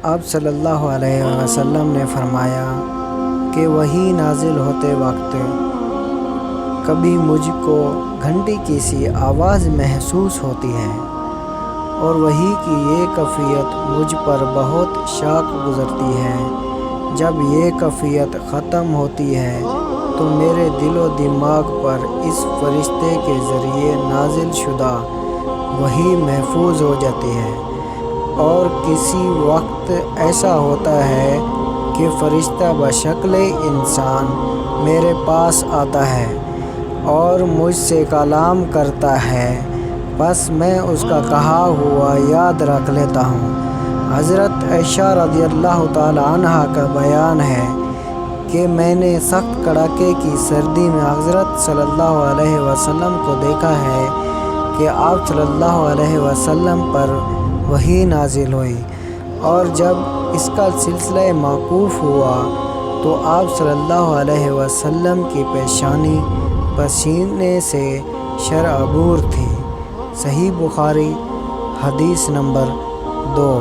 آپ صلی اللہ علیہ وسلم نے فرمایا کہ وحی نازل ہوتے وقت کبھی مجھ کو گھنٹی کی سی آواز محسوس ہوتی ہے اور وحی کی یہ کیفیت مجھ پر بہت شاق گزرتی ہے۔ جب یہ کیفیت ختم ہوتی ہے تو میرے دل و دماغ پر اس فرشتے کے ذریعے نازل شدہ وحی محفوظ ہو جاتی ہے، اور کسی وقت ایسا ہوتا ہے کہ فرشتہ بشکل انسان میرے پاس آتا ہے اور مجھ سے کلام کرتا ہے، بس میں اس کا کہا ہوا یاد رکھ لیتا ہوں۔ حضرت عائشہ رضی اللہ تعالی عنہ کا بیان ہے کہ میں نے سخت کڑاکے کی سردی میں حضرت صلی اللہ علیہ وسلم کو دیکھا ہے کہ آپ صلی اللہ علیہ وسلم پر وحی نازل ہوئی، اور جب اس کا سلسلہ موقوف ہوا تو آپ صلی اللہ علیہ وسلم کی پیشانی پسینے سے شرابور تھی۔ صحیح بخاری حدیث نمبر 2۔